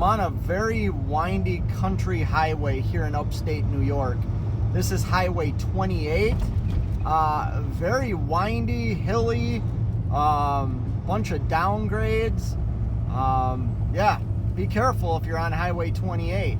I'm on a very windy country highway here in upstate New York. This is Highway 28. Very windy, hilly, bunch of downgrades. Yeah, be careful if you're on Highway 28.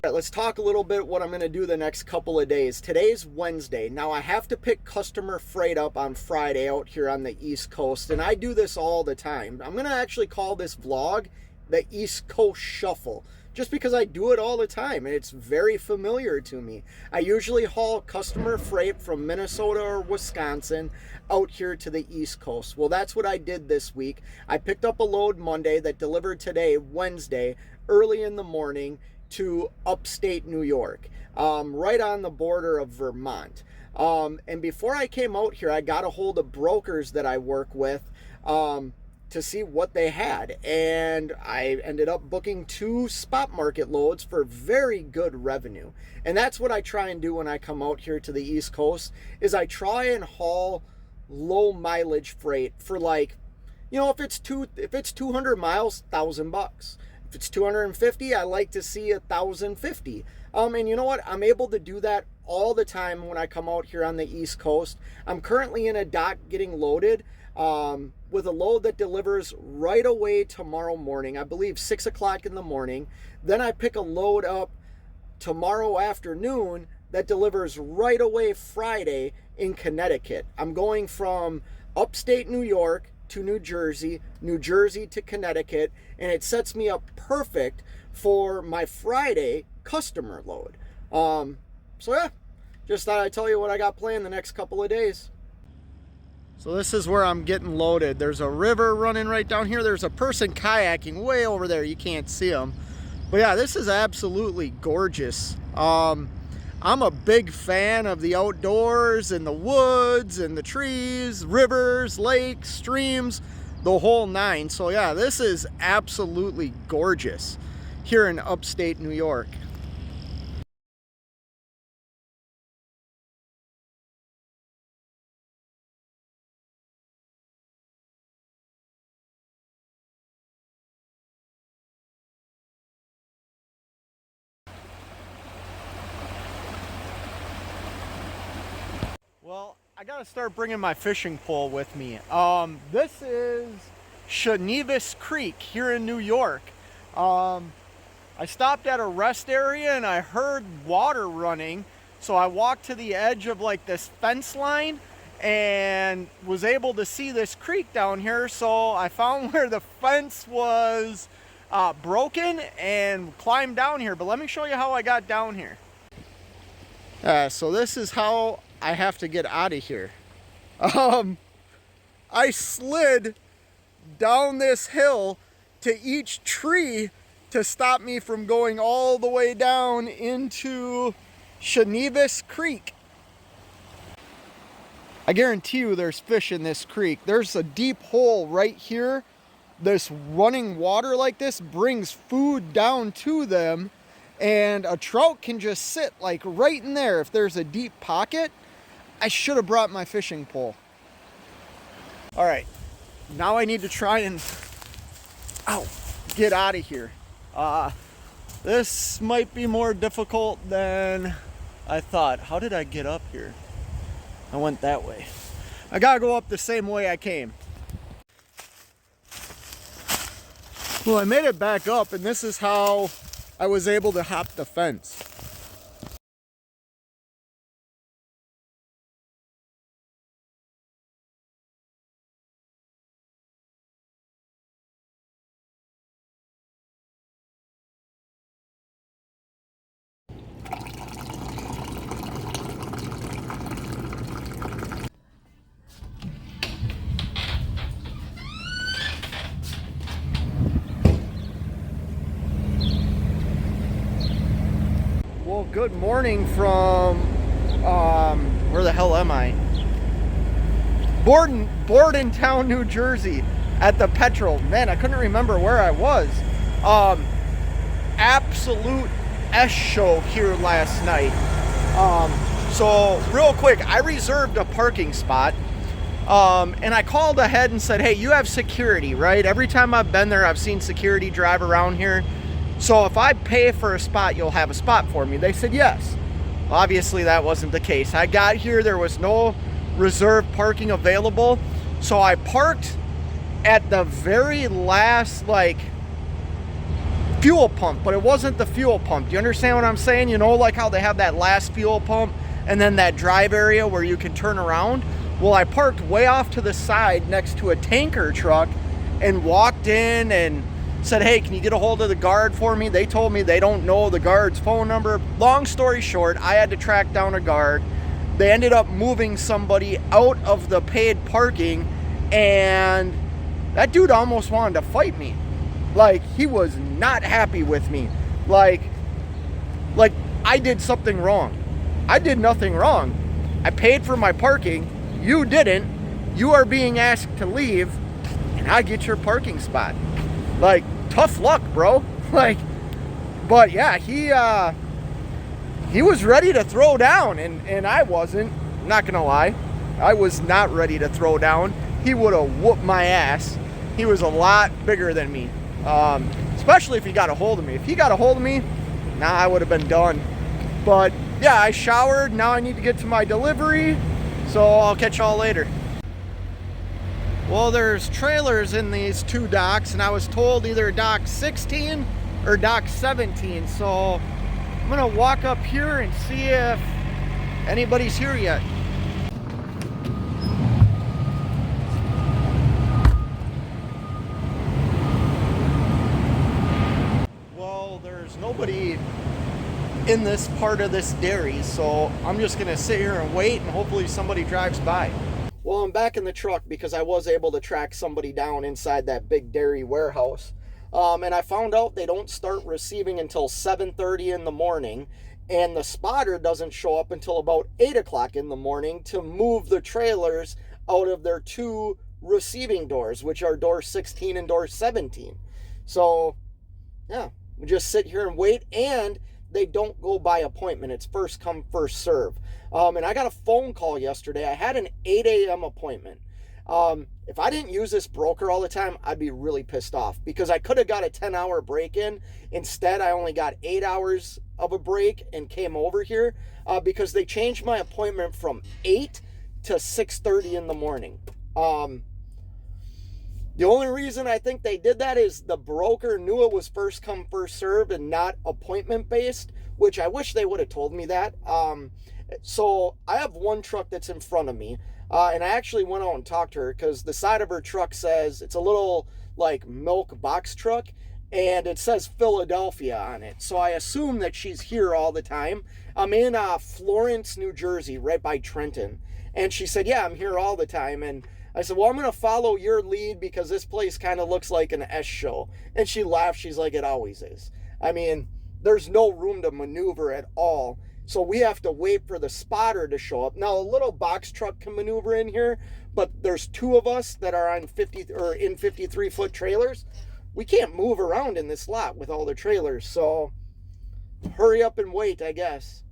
Let's talk a little bit what I'm going to do the next couple of days. Today's Wednesday. Now I have to pick customer freight up on Friday out here on the East Coast, and I do this all the time. I'm going to actually call this vlog the East Coast Shuffle, just because I do it all the time and it's very familiar to me. I usually haul customer freight from Minnesota or Wisconsin out here to the East Coast. Well, that's what I did this week. I picked up a load Monday that delivered today, Wednesday, early in the morning to upstate New York, right on the border of Vermont. And before I came out here, I got a hold of brokers that I work with to see what they had, and I ended up booking 2 spot market loads for very good revenue. And that's what I try and do when I come out here to the East Coast, is I try and haul low mileage freight for, like, you know, if it's 200 miles, $1,000. If it's 250, I like to see 1,050. And you know what? I'm able to do that all the time when I come out here on the East Coast. I'm currently in a dock getting loaded with a load that delivers right away tomorrow morning. I believe 6 o'clock in the morning. Then I pick a load up tomorrow afternoon that delivers right away Friday in Connecticut. I'm going from upstate New York to New Jersey to Connecticut, and it sets me up perfect for my Friday customer load. So yeah, just thought I'd tell you what I got planned the next couple of days. So this is where I'm getting loaded. There's a river running right down here. There's a person kayaking way over there. You can't see them. But yeah, this is absolutely gorgeous. I'm a big fan of the outdoors and the woods and the trees, rivers, lakes, streams, the whole nine. So yeah, this is absolutely gorgeous here in upstate New York. Well, I gotta start bringing my fishing pole with me. This is Chenevis Creek here in New York. I stopped at a rest area and I heard water running, so I walked to the edge of like this fence line and was able to see this creek down here. So I found where the fence was broken and climbed down here. But let me show you how I got down here. So this is how I have to get out of here. I slid down this hill to each tree to stop me from going all the way down into Chenevis Creek. I guarantee you there's fish in this creek. There's a deep hole right here. This running water like this brings food down to them, and a trout can just sit like right in there if there's a deep pocket. I should have brought my fishing pole. All right, now I need to try and get out of here. This might be more difficult than I thought. How did I get up here? I went that way. I gotta go up the same way I came. Well, I made it back up, and this is how I was able to hop the fence. Well, good morning from, where the hell am I? Bordentown, New Jersey at the Petrol. Man, I couldn't remember where I was. Absolute S show here last night. So real quick, I reserved a parking spot. And I called ahead and said, hey, you have security, right? Every time I've been there, I've seen security drive around here. So if I pay for a spot, you'll have a spot for me. They said yes. Obviously, that wasn't the case. I got here, there was no reserved parking available. So I parked at the very last, fuel pump, but it wasn't the fuel pump. Do you understand what I'm saying? You know, like how they have that last fuel pump and then that drive area where you can turn around? Well, I parked way off to the side next to a tanker truck and walked in and said, hey, can you get a hold of the guard for me? They told me they don't know the guard's phone number. Long story short, I had to track down a guard. They ended up moving somebody out of the paid parking, and that dude almost wanted to fight me. He was not happy with me. Like I did something wrong. I did nothing wrong. I paid for my parking. You didn't. You are being asked to leave, and I get your parking spot. Tough luck, bro. But yeah, he was ready to throw down, and I wasn't. I'm not gonna lie. I was not ready to throw down. He would have whooped my ass. He was a lot bigger than me. Especially if he got a hold of me. If he got a hold of me, I would have been done. But yeah, I showered. Now I need to get to my delivery. So I'll catch y'all later. Well, there's trailers in these two docks, and I was told either dock 16 or dock 17. So I'm gonna walk up here and see if anybody's here yet. Well, there's nobody in this part of this dairy, so I'm just gonna sit here and wait, and hopefully somebody drives by. Well, I'm back in the truck because I was able to track somebody down inside that big dairy warehouse. And I found out they don't start receiving until 7:30 in the morning, and the spotter doesn't show up until about 8 o'clock in the morning to move the trailers out of their two receiving doors, which are door 16 and door 17. So, yeah, we just sit here and wait, and they don't go by appointment. It's first come, first serve. And I got a phone call yesterday. I had an 8 a.m. appointment. If I didn't use this broker all the time, I'd be really pissed off because I could have got a 10-hour break in. Instead, I only got 8 hours of a break and came over here because they changed my appointment from 8 to 6:30 in the morning. The only reason I think they did that is the broker knew it was first come, first serve and not appointment based, which I wish they would have told me that. So I have one truck that's in front of me, and I actually went out and talked to her because the side of her truck says it's a little milk box truck, and it says Philadelphia on it. So I assume that she's here all the time. I'm in Florence, New Jersey, right by Trenton. And she said, yeah, I'm here all the time. And I said, well, I'm going to follow your lead because this place kind of looks like an S show. And she laughed. She's like, it always is. I mean, there's no room to maneuver at all. So we have to wait for the spotter to show up. Now, a little box truck can maneuver in here, but there's two of us that are on 53-foot trailers. We can't move around in this lot with all the trailers. So hurry up and wait, I guess.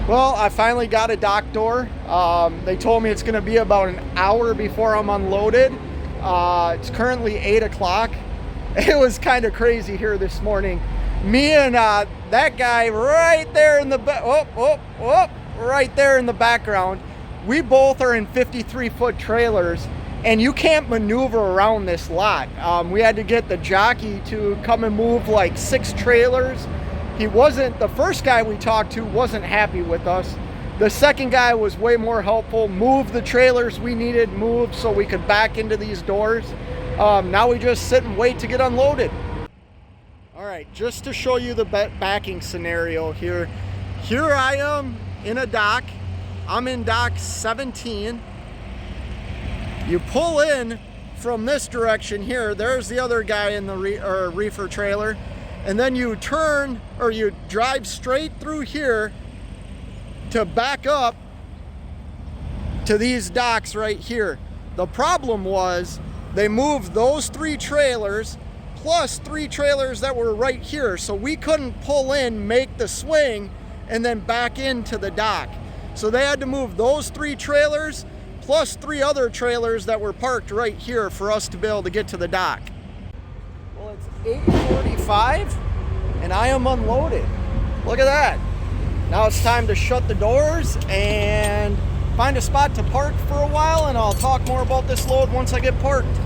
Well, I finally got a dock door. They told me it's going to be about an hour before I'm unloaded. It's currently 8 o'clock. It was kind of crazy here this morning. Me and that guy right there in the right there in the background, we both are in 53-foot trailers, and you can't maneuver around this lot. We had to get the jockey to come and move 6 trailers. The first guy we talked to wasn't happy with us. The second guy was way more helpful, moved the trailers we needed moved so we could back into these doors. Now we just sit and wait to get unloaded. All right, just to show you the backing scenario here. Here I am in a dock. I'm in dock 17. You pull in from this direction here. There's the other guy in the reefer trailer. And then you turn, or you drive straight through here to back up to these docks right here. The problem was they moved those 3 trailers plus 3 trailers that were right here. So we couldn't pull in, make the swing, and then back into the dock. So they had to move those 3 trailers plus 3 other trailers that were parked right here for us to be able to get to the dock. Well, it's 8:45 and I am unloaded. Look at that. Now it's time to shut the doors and find a spot to park for a while, and I'll talk more about this load once I get parked.